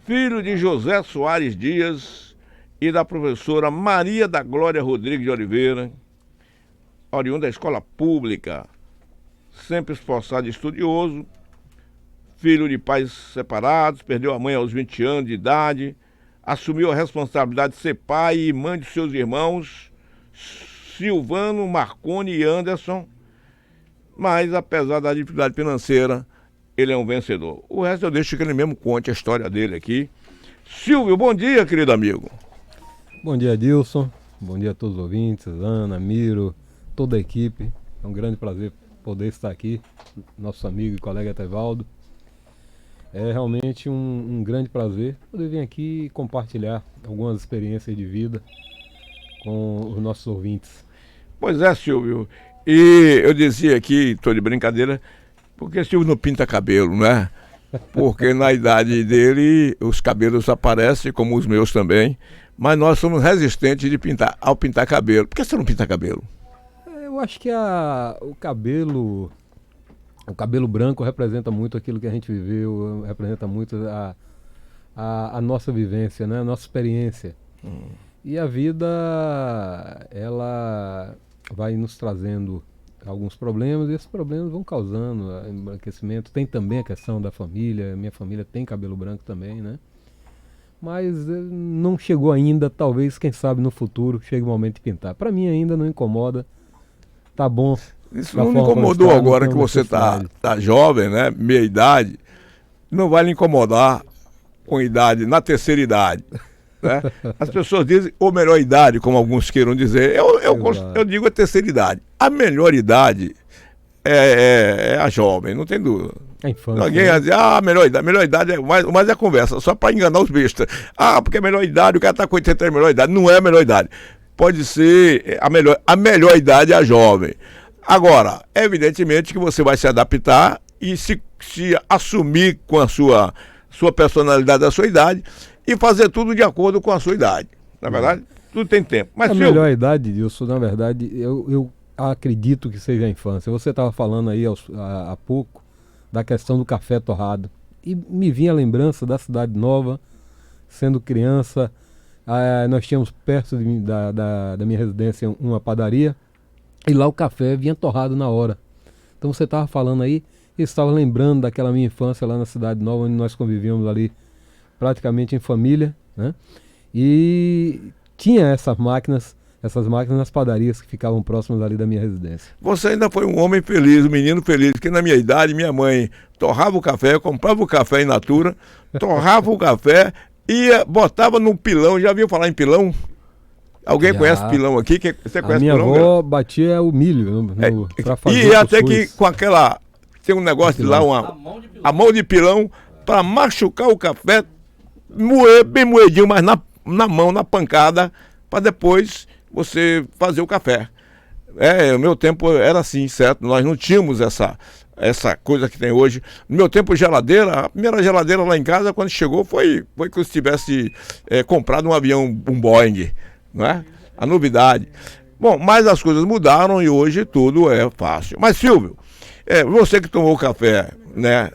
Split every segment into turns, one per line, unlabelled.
filho de José Soares Dias e da professora Maria da Glória Rodrigues de Oliveira, oriundo da escola pública, sempre esforçado e estudioso, filho de pais separados, perdeu a mãe aos 20 anos de idade, assumiu a responsabilidade de ser pai e mãe de seus irmãos, Silvano, Marconi e Anderson, mas apesar da dificuldade financeira, ele é um vencedor. O resto eu deixo que ele mesmo conte a história dele aqui. Silvio, bom dia, querido amigo.
Bom dia, Dilson. Bom dia a todos os ouvintes, Ana, Miro, toda a equipe. É um grande prazer poder estar aqui, nosso amigo e colega Etevaldo. É realmente um grande prazer poder vir aqui e compartilhar algumas experiências de vida com os nossos ouvintes.
Pois é, Silvio. E eu dizia aqui, estou de brincadeira, porque Silvio não pinta cabelo, né? Porque na idade dele os cabelos aparecem, como os meus também, mas nós somos resistentes ao pintar cabelo. Por que você não pinta cabelo?
Eu acho que o cabelo branco representa muito aquilo que a gente viveu, representa muito a nossa vivência, né? A nossa experiência. E a vida, ela vai nos trazendo alguns problemas e esses problemas vão causando embranquecimento. Tem também a questão da família, minha família tem cabelo branco também, né? Mas não chegou ainda, talvez, quem sabe no futuro chegue o momento de pintar. Para mim ainda não incomoda, tá bom.
Isso não me incomodou agora que você tá jovem, né? Meia idade, não vai lhe incomodar com idade, na terceira idade. Né? As pessoas dizem, ou melhor idade, como alguns queiram dizer, eu digo a terceira idade. A melhor idade é a jovem, não tem dúvida.
A infância.
Alguém vai dizer, a melhor idade mas é conversa, só para enganar os bestas. Porque a melhor idade, o cara está com 80 anos, a melhor idade. Não é a melhor idade. Pode ser a melhor idade é a jovem. Agora, evidentemente que você vai se adaptar e se assumir com a sua personalidade, a sua idade, e fazer tudo de acordo com a sua idade. Na verdade, tudo tem tempo. Mas
a melhor idade, Dilson, na verdade, eu acredito que seja a infância. Você estava falando aí há pouco da questão do café torrado. E me vinha a lembrança da Cidade Nova, sendo criança. Nós tínhamos perto da minha residência uma padaria, e lá o café vinha torrado na hora. Então você estava falando aí, eu estava lembrando daquela minha infância lá na Cidade Nova, onde nós convivíamos ali praticamente em família, né? E tinha essas máquinas nas padarias que ficavam próximas ali da minha residência.
Você ainda foi um homem feliz, um menino feliz, porque na minha idade, minha mãe torrava o café, comprava o café in natura, torrava o café, botava no pilão. Já viu falar em pilão? Alguém conhece pilão aqui? Você conhece
minha
pilão?
Minha avó batia o milho para fazer
e até que com aquela... Tem um negócio de lá, a mão de pilão, para machucar o café, moer bem moedinho, mas na mão, na pancada, para depois você fazer o café. O meu tempo era assim, certo? Nós não tínhamos essa coisa que tem hoje. No meu tempo, a primeira geladeira lá em casa, quando chegou, foi que eu tivesse comprado um avião, um Boeing, não é? A novidade. Bom, mas as coisas mudaram e hoje tudo é fácil. Mas, Silvio, você que tomou café, né,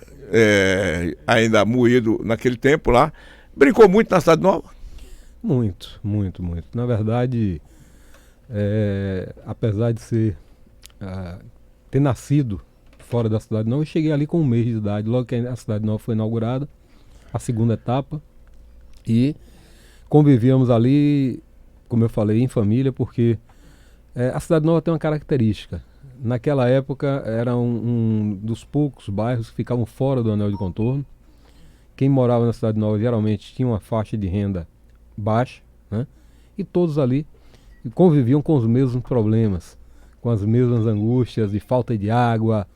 ainda moído naquele tempo lá, brincou muito na Cidade Nova?
Muito, muito, muito. Na verdade, apesar de ter nascido fora da Cidade Nova, eu cheguei ali com 1 mês de idade, logo que a Cidade Nova foi inaugurada, a segunda etapa, e convivíamos ali, como eu falei, em família, porque a Cidade Nova tem uma característica. Naquela época era um dos poucos bairros que ficavam fora do anel de contorno. Quem morava na Cidade Nova geralmente tinha uma faixa de renda baixa, né? E todos ali conviviam com os mesmos problemas, com as mesmas angústias de falta de água,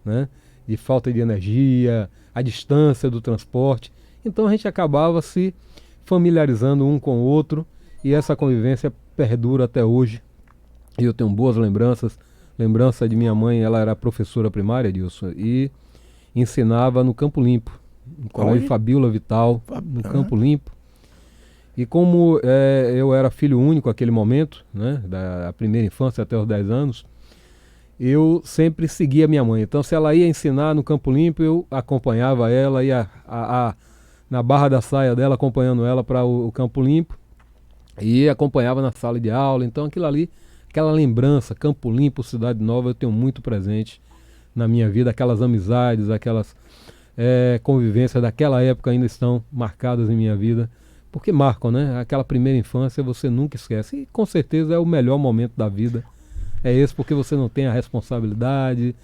né? De falta de energia, a distância do transporte. Então a gente acabava se familiarizando um com o outro e essa convivência perdura até hoje. E eu tenho boas lembranças. Lembrança de minha mãe, ela era professora primária, Dilson, e ensinava no Campo Limpo, no Colégio Fabíola Vital, no Campo Limpo. E como eu era filho único naquele momento, né, da primeira infância até os 10 anos, eu sempre seguia minha mãe. Então, se ela ia ensinar no Campo Limpo, eu acompanhava ela, ia na barra da saia dela, acompanhando ela para o Campo Limpo, e acompanhava na sala de aula. Então aquilo ali, aquela lembrança, Campo Limpo, Cidade Nova, eu tenho muito presente na minha vida. Aquelas amizades, aquelas convivências daquela época ainda estão marcadas em minha vida, porque marcam, né? Aquela primeira infância você nunca esquece, e com certeza é o melhor momento da vida, é esse, porque você não tem a responsabilidade,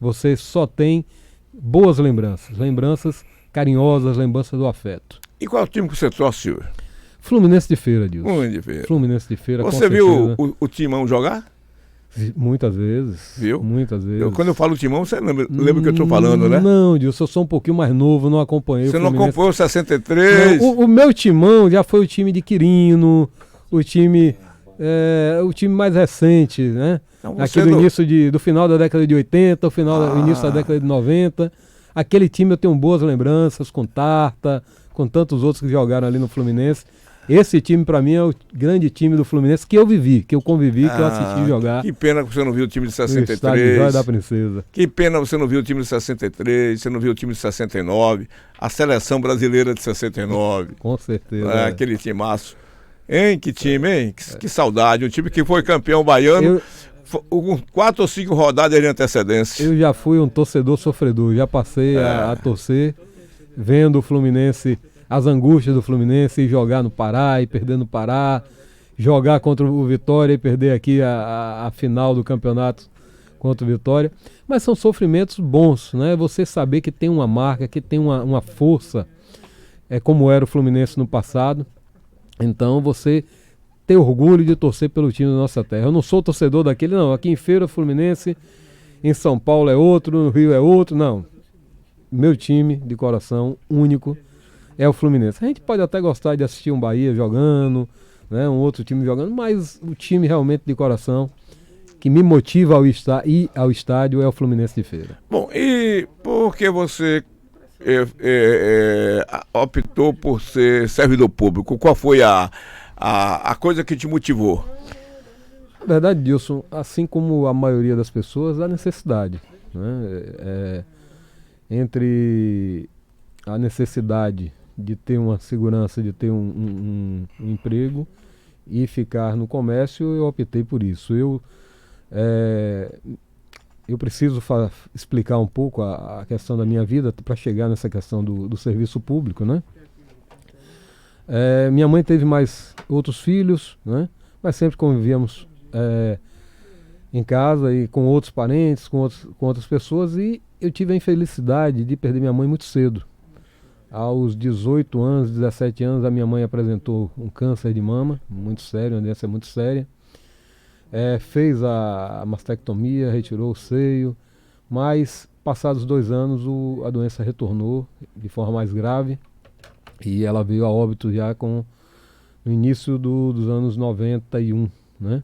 você só tem boas lembranças, lembranças carinhosas, lembranças do afeto.
E qual é o time que você torce hoje?
Fluminense de Feira, Dilson.
Fluminense de Feira.
Fluminense de Feira,
Você
com
viu
certeza.
o Timão jogar?
Muitas vezes.
Viu?
Muitas vezes.
Quando eu falo Timão, você lembra o que eu estou falando, né?
Não, Dilson, eu sou um pouquinho mais novo, não acompanhei
Você
o
não
Fluminense.
acompanhou o 63?
Não, o meu timão já foi o time de Quirino, o time mais recente, né?
Então,
Aqui do início do final da década de 80, o início da década de 90. Aquele time eu tenho boas lembranças, com Tarta, com tantos outros que jogaram ali no Fluminense. Esse time, pra mim, é o grande time do Fluminense que eu vivi, que eu convivi, que eu assisti jogar.
Que pena que você não viu o time de
No estádio
63.
Joia da Princesa.
Que pena você não viu o time de 63, você não viu o time de 69, a seleção brasileira de 69.
Com certeza.
Aquele timaço. Hein, que time, hein? Que saudade. Um time que foi campeão baiano com 4 ou 5 rodadas de antecedência.
Eu já fui um torcedor sofredor, já passei a torcer, vendo o Fluminense, as angústias do Fluminense, e jogar no Pará e perder no Pará, jogar contra o Vitória e perder aqui a final do campeonato contra o Vitória. Mas são sofrimentos bons, né? Você saber que tem uma marca, que tem uma força, como era o Fluminense no passado. Então você ter orgulho de torcer pelo time da nossa terra. Eu não sou torcedor daquele, não. Aqui em Feira, Fluminense, em São Paulo é outro, no Rio é outro, não. Meu time de coração único é o Fluminense. A gente pode até gostar de assistir um Bahia jogando, né, um outro time jogando, mas o time realmente de coração que me motiva a ir ao estádio é o Fluminense de Feira.
Bom, e por que você optou por ser servidor público? Qual foi a coisa que te motivou?
Na verdade, Dilson, assim como a maioria das pessoas, a necessidade, né? Entre a necessidade de ter uma segurança, de ter um emprego e ficar no comércio, eu optei por isso. Eu preciso explicar um pouco a questão da minha vida para chegar nessa questão do serviço público, né? Minha mãe teve mais outros filhos, né? Mas sempre convivíamos em casa e com outros parentes, com outras pessoas, e eu tive a infelicidade de perder minha mãe muito cedo. Aos 18 anos, 17 anos, a minha mãe apresentou um câncer de mama, muito sério, uma doença muito séria. Fez a mastectomia, retirou o seio, mas passados 2 anos a doença retornou de forma mais grave e ela veio a óbito já no início dos anos 91, né?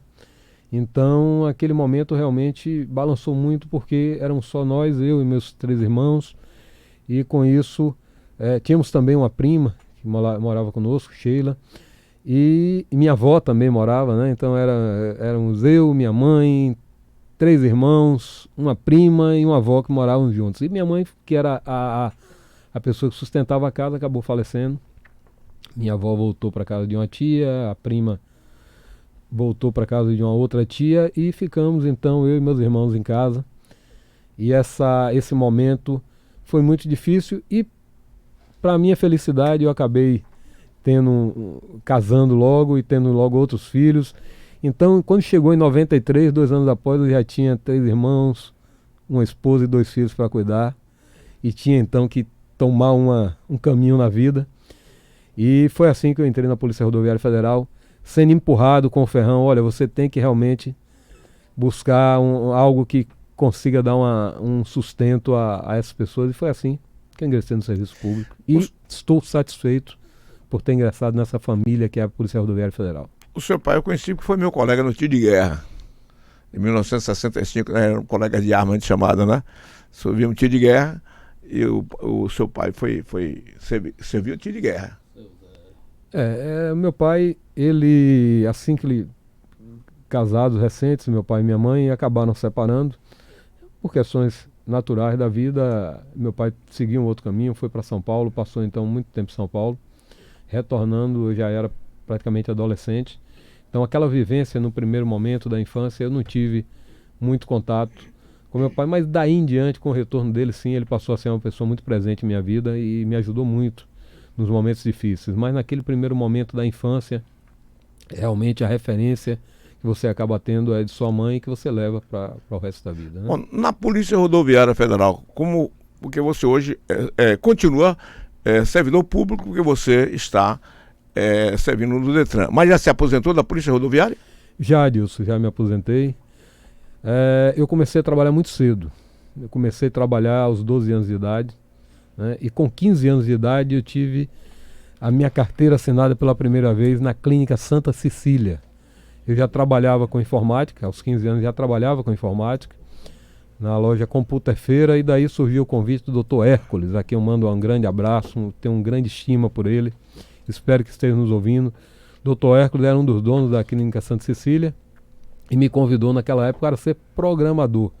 Então aquele momento realmente balançou muito, porque éramos só nós, eu e meus 3 irmãos, e com isso tínhamos também uma prima que morava conosco, Sheila, e minha avó também morava, né? Então éramos eu, minha mãe, 3 irmãos, uma prima e uma avó que moravam juntos. E minha mãe, que era a pessoa que sustentava a casa, acabou falecendo. Minha avó voltou para casa de uma tia, a prima voltou para casa de uma outra tia, e ficamos então eu e meus irmãos em casa. E esse momento foi muito difícil, e para minha felicidade eu acabei casando logo e tendo logo outros filhos. Então, quando chegou em 93, 2 anos após, eu já tinha 3 irmãos, uma esposa e 2 filhos para cuidar, e tinha então que tomar um caminho na vida. E foi assim que eu entrei na Polícia Rodoviária Federal, sendo empurrado com o ferrão: olha, você tem que realmente buscar algo que consiga dar um sustento a essas pessoas. E foi assim que eu ingressei no serviço público. E estou satisfeito por ter ingressado nessa família que é a Polícia Rodoviária Federal.
O seu pai eu conheci porque foi meu colega no tiro de guerra. Em 1965, era um colega de arma chamada, né? Sofria um tiro de guerra, e o seu pai serviu tiro de guerra.
Meu pai, ele, assim que ele, casados recentes, meu pai e minha mãe, acabaram separando por questões naturais da vida. Meu pai seguiu um outro caminho, foi para São Paulo, passou então muito tempo em São Paulo. Retornando, eu já era praticamente adolescente. Então aquela vivência no primeiro momento da infância, eu não tive muito contato com meu pai, mas daí em diante, com o retorno dele, sim, ele passou a ser uma pessoa muito presente em minha vida e me ajudou muito nos momentos difíceis. Mas naquele primeiro momento da infância, realmente a referência que você acaba tendo é de sua mãe, que você leva para o resto da vida, né?
Bom, na Polícia Rodoviária Federal, porque você hoje continua servidor público, porque você está servindo no Detran, mas já se aposentou da Polícia Rodoviária?
Já, Adilson, já me aposentei. Eu comecei a trabalhar muito cedo. Eu comecei a trabalhar aos 12 anos de idade, né? E com 15 anos de idade eu tive a minha carteira assinada pela primeira vez na Clínica Santa Cecília. Eu já trabalhava com informática, aos 15 anos já trabalhava com informática, na loja Computer Feira, e daí surgiu o convite do Dr. Hércules, a quem eu mando um grande abraço, tenho uma grande estima por ele, espero que esteja nos ouvindo. Dr. Hércules era um dos donos da Clínica Santa Cecília e me convidou naquela época para ser programador.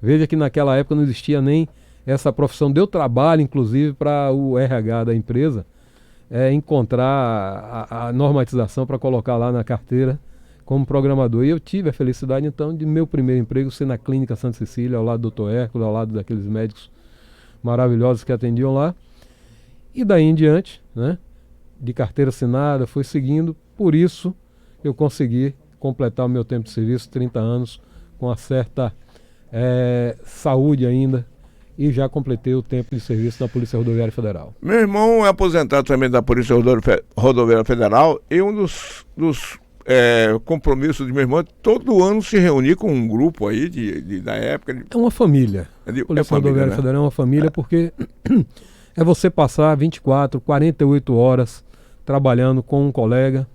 Veja que naquela época não existia nem essa profissão. Deu trabalho, inclusive, para o RH da empresa encontrar a normatização para colocar lá na carteira como programador. E eu tive a felicidade, então, de meu primeiro emprego ser na Clínica Santa Cecília, ao lado do Dr. Hércules, ao lado daqueles médicos maravilhosos que atendiam lá. E daí em diante, né, de carteira assinada, foi seguindo. Por isso eu consegui completar o meu tempo de serviço, 30 anos, com uma certa saúde ainda, e já completei o tempo de serviço na Polícia Rodoviária Federal.
Meu irmão é aposentado também da Polícia Rodoviária Federal, e um dos compromissos de meu irmão é todo ano se reunir com um grupo aí da época.
É uma família. A Polícia Rodoviária Federal é uma família, porque é você passar 24, 48 horas trabalhando com um colega.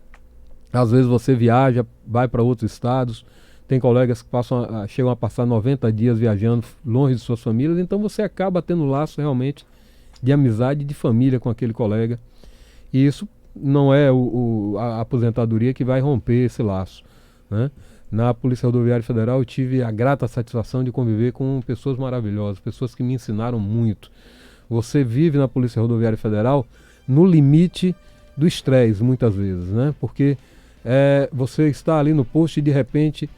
Às vezes você viaja, vai para outros estados. Tem colegas que chegam a passar 90 dias viajando longe de suas famílias. Então você acaba tendo laço realmente de amizade, de família com aquele colega. E isso não é a aposentadoria que vai romper esse laço, né? Na Polícia Rodoviária Federal eu tive a grata satisfação de conviver com pessoas maravilhosas, pessoas que me ensinaram muito. Você vive na Polícia Rodoviária Federal no limite do estresse, muitas vezes, né? Porque você está ali no posto e de repente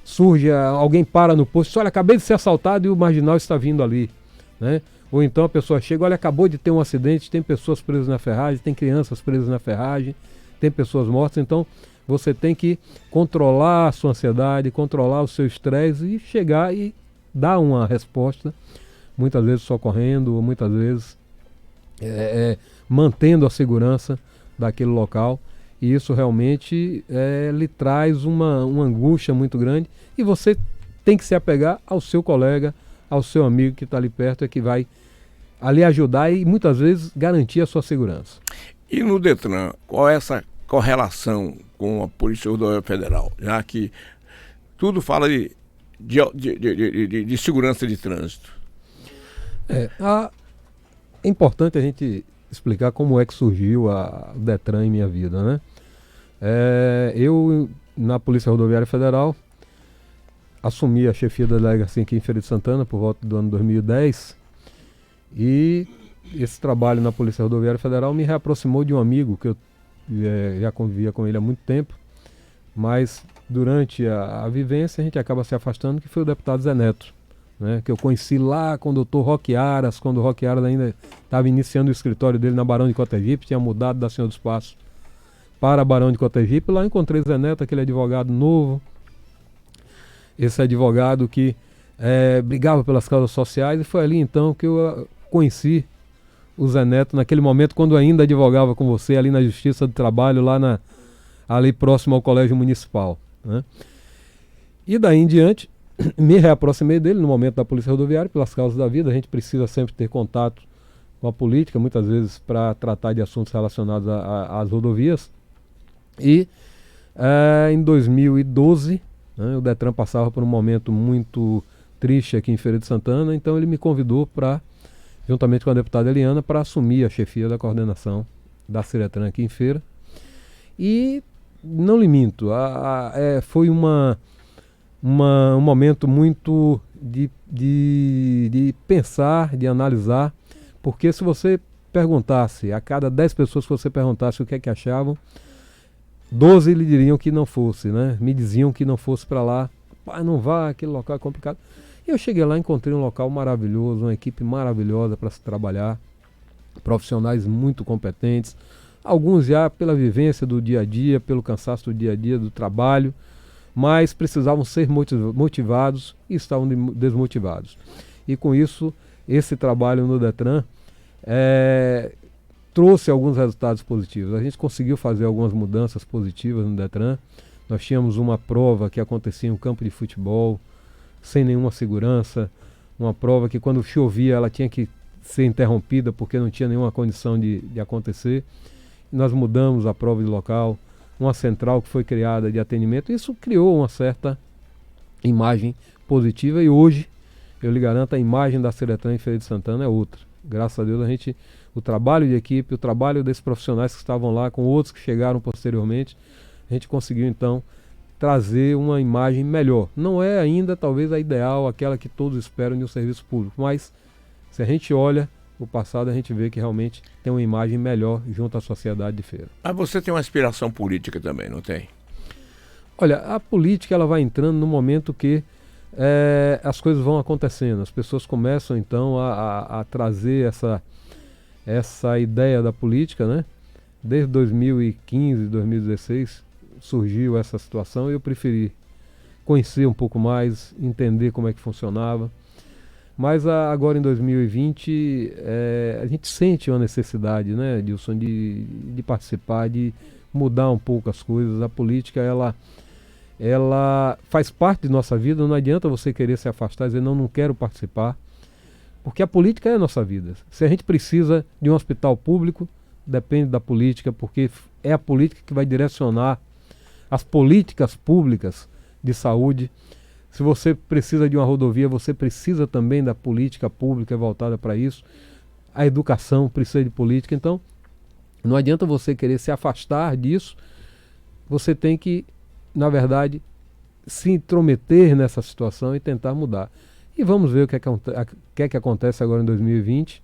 surge, alguém para no posto, olha, acabei de ser assaltado e o marginal está vindo ali, né? Ou então a pessoa chega, olha, acabou de ter um acidente, tem pessoas presas na ferragem, tem crianças presas na ferragem, tem pessoas mortas. Então você tem que controlar a sua ansiedade, controlar o seu estresse e chegar e dar uma resposta, muitas vezes socorrendo, muitas vezes mantendo a segurança daquele local. E isso realmente lhe traz uma angústia muito grande, e você tem que se apegar ao seu colega, ao seu amigo que está ali perto, que vai ali ajudar e muitas vezes garantir a sua segurança.
E no Detran, qual é essa correlação com a Polícia Rodoviária Federal? Já que tudo fala de segurança de trânsito.
É importante a gente explicar como é que surgiu o Detran em minha vida, né? Eu, na Polícia Rodoviária Federal, assumi a chefia da delegacia aqui em Feira de Santana por volta do ano 2010, e esse trabalho na Polícia Rodoviária Federal me reaproximou de um amigo que eu já convivia com ele há muito tempo, mas durante a vivência a gente acaba se afastando, que foi o deputado Zé Neto, né, que eu conheci lá com o doutor Roque Aras, quando o Roque Aras ainda estava iniciando o escritório dele na Barão de Cotegipe, tinha mudado da Senhor dos Passos para Barão de Cotegipe. Lá encontrei Zé Neto, aquele advogado novo, esse advogado que brigava pelas causas sociais, e foi ali então que eu conheci o Zé Neto, naquele momento quando ainda advogava com você ali na Justiça do Trabalho, ali próximo ao Colégio Municipal, né? E daí em diante me reaproximei dele no momento da Polícia Rodoviária, pelas causas da vida. A gente precisa sempre ter contato com a política, muitas vezes para tratar de assuntos relacionados às rodovias. E em 2012, né, o Detran passava por um momento muito triste aqui em Feira de Santana, então ele me convidou para, juntamente com a deputada Eliana, para assumir a chefia da coordenação da Ciretran aqui em Feira. E não lhe minto, foi um momento muito de pensar, de analisar, porque se você perguntasse, a cada 10 pessoas que você perguntasse o que é que achavam, 12 lhe diriam que não fosse, né? Me diziam que não fosse para lá. Pai, não vá, aquele local é complicado. E eu cheguei lá, encontrei um local maravilhoso, uma equipe maravilhosa para se trabalhar, profissionais muito competentes, alguns já pela vivência do dia a dia, pelo cansaço do dia a dia, do trabalho, mas precisavam ser motivados e estavam desmotivados. E com isso, esse trabalho no Detran trouxe alguns resultados positivos. A gente conseguiu fazer algumas mudanças positivas no Detran. Nós tínhamos uma prova que acontecia em um campo de futebol, sem nenhuma segurança, uma prova que quando chovia ela tinha que ser interrompida porque não tinha nenhuma condição de acontecer. Nós mudamos a prova de local, uma central que foi criada de atendimento. Isso criou uma certa imagem positiva e hoje, eu lhe garanto, a imagem da Seretran em Feira de Santana é outra. Graças a Deus o trabalho de equipe, o trabalho desses profissionais que estavam lá, com outros que chegaram posteriormente, a gente conseguiu então trazer uma imagem melhor. Não é ainda talvez a ideal, aquela que todos esperam de um serviço público, mas se a gente olha o passado, a gente vê que realmente tem uma imagem melhor junto à sociedade de Feira.
Mas você tem uma aspiração política também, não tem?
Olha, a política ela vai entrando no momento que as coisas vão acontecendo. As pessoas começam então a trazer essa ideia da política, né? Desde 2015, 2016 surgiu essa situação e eu preferi conhecer um pouco mais, entender como é que funcionava. Mas agora em 2020 a gente sente uma necessidade, né, Dilson, de participar, de mudar um pouco as coisas. A política ela faz parte de nossa vida, não adianta você querer se afastar e dizer não quero participar, porque a política é a nossa vida. Se a gente precisa de um hospital público, depende da política, porque é a política que vai direcionar as políticas públicas de saúde. Se você precisa de uma rodovia, você precisa também da política pública voltada para isso. A educação precisa de política. Então, não adianta você querer se afastar disso. Você tem que, na verdade, se intrometer nessa situação e tentar mudar. E vamos ver o que é que acontece agora em 2020.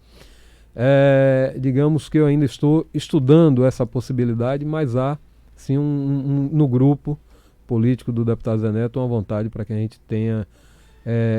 Digamos que eu ainda estou estudando essa possibilidade, mas há sim no grupo político do deputado Zé Neto uma vontade para que a gente tenha,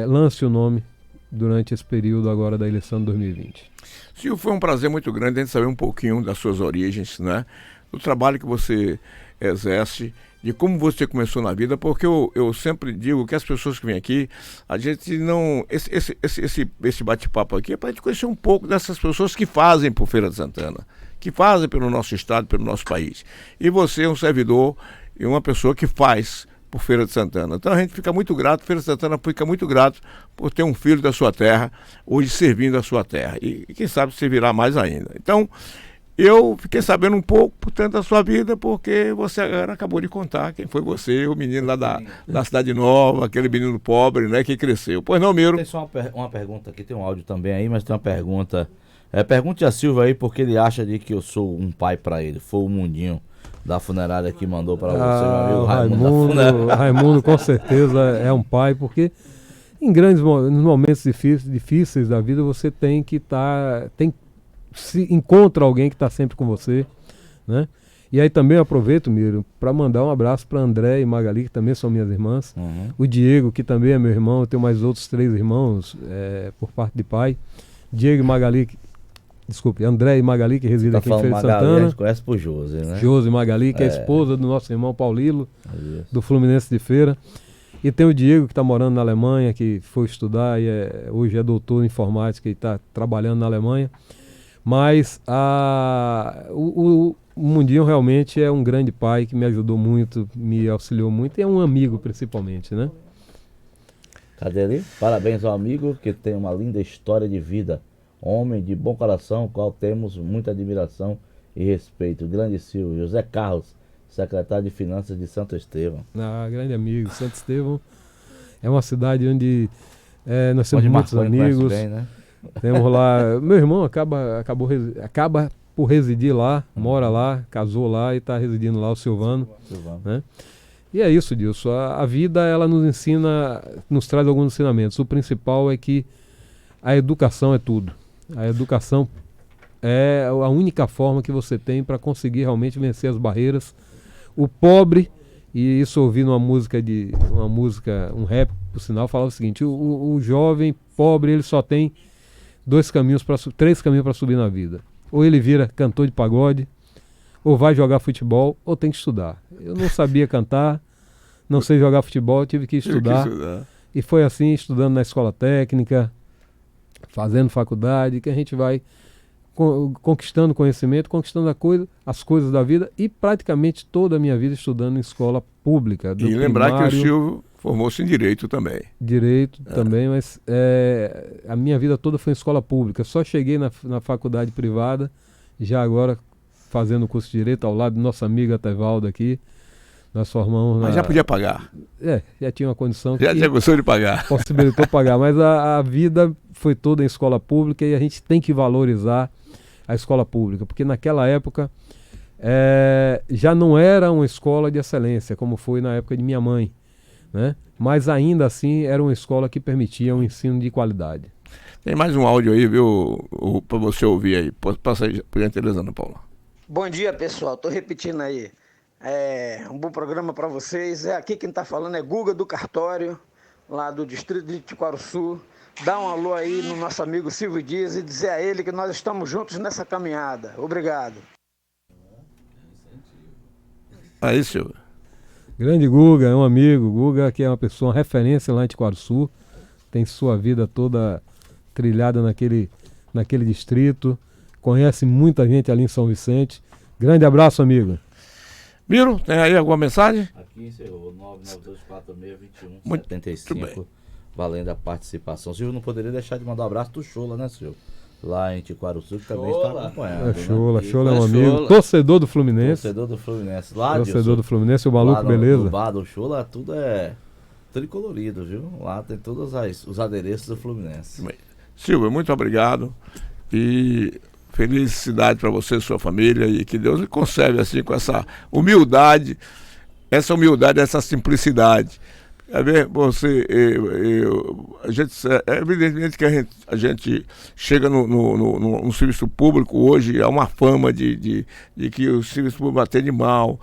lance o nome durante esse período agora da eleição de 2020.
Silvio, foi um prazer muito grande a gente saber um pouquinho das suas origens, né? Do trabalho que você exerce, de como você começou na vida, porque eu sempre digo que as pessoas que vêm aqui, a gente não... Esse bate-papo aqui é para a gente conhecer um pouco dessas pessoas que fazem por Feira de Santana, que fazem pelo nosso estado, pelo nosso país. E você é um servidor e uma pessoa que faz por Feira de Santana. Então a gente fica muito grato, Feira de Santana fica muito grato por ter um filho da sua terra, hoje servindo a sua terra. E quem sabe servirá mais ainda. Então, eu fiquei sabendo um pouco, portanto, da sua vida, porque você agora acabou de contar quem foi você, o menino lá da Cidade Nova, aquele menino pobre, né, que cresceu. Pois não, Miro?
Tem só uma pergunta aqui, tem um áudio também aí, mas tem uma pergunta. Pergunte a Silvio aí, porque ele acha de que eu sou um pai para ele. Foi o Mundinho da funerária que mandou para você, meu amigo
Raimundo. Raimundo com certeza é um pai, porque em grandes momentos difíceis da vida você tem que se encontra alguém que está sempre com você, né? E aí também aproveito, Miro, para mandar um abraço para André e Magali, que também são minhas irmãs. O Diego, que também é meu irmão. Eu tenho mais outros 3 irmãos por parte de pai. Diego e Magali, André e Magali, que residem aqui em Feira de Santana. A gente
conhece por Josi, né?
Josi Magali, que é esposa do nosso irmão Paulilo, do Fluminense de Feira. E tem o Diego, que está morando na Alemanha, que foi estudar e hoje é doutor em informática e está trabalhando na Alemanha. Mas o Mundinho realmente é um grande pai que me ajudou muito, me auxiliou muito e é um amigo principalmente, né?
Cadê ele? Parabéns ao amigo que tem uma linda história de vida. Homem de bom coração, qual temos muita admiração e respeito. Grande Silvio. José Carlos, secretário de Finanças de Santo Estevão.
Grande amigo. Santo Estevão é uma cidade onde nós temos muitos amigos. Bem, né? Temos lá, meu irmão acaba por residir lá, mora lá, casou lá e está residindo lá, o Silvano. Né? E é isso, Dilson. A vida, ela nos ensina, nos traz alguns ensinamentos. O principal é que a educação é tudo. A educação é a única forma que você tem para conseguir realmente vencer as barreiras. O pobre, e isso eu ouvi numa música, um rap, por sinal, falava o seguinte: o jovem pobre, ele só tem três caminhos para subir na vida. Ou ele vira cantor de pagode, ou vai jogar futebol, ou tem que estudar. Eu não sabia cantar, não sei jogar futebol, tive que estudar. E foi assim, estudando na escola técnica, fazendo faculdade, que a gente vai conquistando conhecimento, conquistando as coisas da vida, e praticamente toda a minha vida estudando em escola pública.
E lembrar que o Silvio formou-se em Direito também.
Direito também, mas a minha vida toda foi em escola pública. Só cheguei na faculdade privada, já agora fazendo o curso de Direito, ao lado do nosso amigo Atevaldo aqui. Nós formamos.
Mas já podia pagar.
Já tinha uma condição
já tinha condição de pagar.
Possibilitou pagar, mas a vida foi toda em escola pública e a gente tem que valorizar a escola pública, porque naquela época já não era uma escola de excelência, como foi na época de minha mãe, né? Mas ainda assim era uma escola que permitia um ensino de qualidade.
Tem mais um áudio aí, viu, para você ouvir aí. Passa aí, por gentileza, Ana Paula.
Bom dia, pessoal. Tô repetindo aí. Um bom programa para vocês. Aqui quem tá falando é Guga do Cartório, lá do distrito de Itiquaruçu. Dá um alô aí no nosso amigo Silvio Dias e dizer a ele que nós estamos juntos nessa caminhada. Obrigado.
Aí, Silvio.
Grande Guga, é um amigo. Guga, que é uma pessoa, uma referência lá em Itiquaruçu. Tem sua vida toda trilhada naquele distrito. Conhece muita gente ali em São Vicente. Grande abraço, amigo.
Tem aí alguma mensagem?
Aqui encerrou 992462175, valendo a participação. Silvio, não poderia deixar de mandar um abraço do Chola, né, Silvio? Lá em Itiquaruçu, que também está acompanhando.
Chola é um amigo. Torcedor do Fluminense.
Lá,
torcedor do Fluminense, o maluco, beleza?
No bar do Chola, tudo é tricolorido, viu? Lá tem todos os adereços do Fluminense.
Silvio, muito obrigado. E felicidade para você e sua família, e que Deus lhe conserve assim com essa humildade, essa simplicidade. Você, é evidentemente que a gente chega no serviço público hoje, há uma fama de que o serviço público atende mal.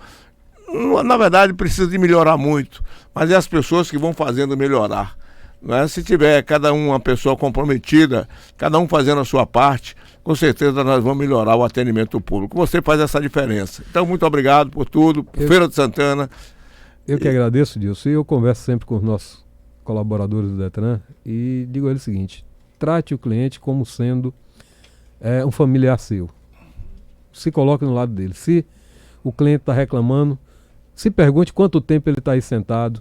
Na verdade, precisa de melhorar muito, mas é as pessoas que vão fazendo melhorar. Não é? Se tiver uma pessoa comprometida, cada um fazendo a sua parte, com certeza nós vamos melhorar o atendimento público. Você faz essa diferença. Então, muito obrigado por tudo. Feira de Santana.
Eu que agradeço, Dilson. E eu converso sempre com os nossos colaboradores do Detran e digo a ele o seguinte: trate o cliente como sendo um familiar seu. Se coloque no lado dele. Se o cliente está reclamando, se pergunte quanto tempo ele está aí sentado,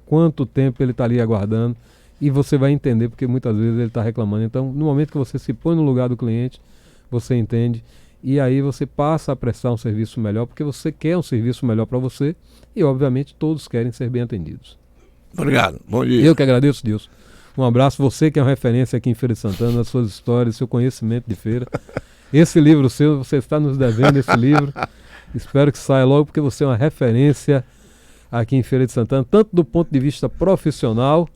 quanto tempo ele está ali aguardando, e você vai entender porque muitas vezes ele está reclamando. Então, no momento que você se põe no lugar do cliente, você entende, e aí você passa a prestar um serviço melhor, porque você quer um serviço melhor para você, e obviamente todos querem ser bem atendidos.
Obrigado, bom dia.
Eu que agradeço, Deus. Um abraço, você que é uma referência aqui em Feira de Santana, as suas histórias, seu conhecimento de feira. Esse livro seu, você está nos devendo esse livro. Espero que saia logo, porque você é uma referência aqui em Feira de Santana, tanto do ponto de vista profissional,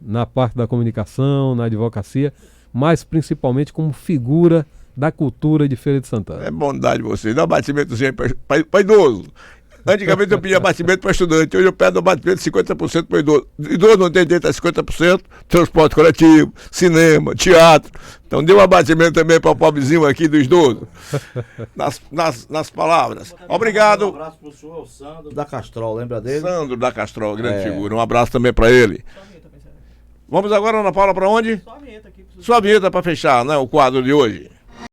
na parte da comunicação, na advocacia, mas principalmente como figura da cultura de Feira de Santana.
É bondade você, dá um batimentozinho para idoso. Antigamente eu pedia batimento para estudante, hoje eu peço um batimento de 50% para idoso. Idoso não tem direito a 50%, transporte coletivo, cinema, teatro. Então dê um abatimento também para o pobrezinho aqui do idoso. Nas palavras. Obrigado.
Um abraço para o senhor Sandro da Castrol, lembra dele?
Sandro da Castrol, grande figura. Um abraço também para ele. Vamos agora, Ana Paula, para onde? Sua vinheta para fechar, né, o quadro de hoje.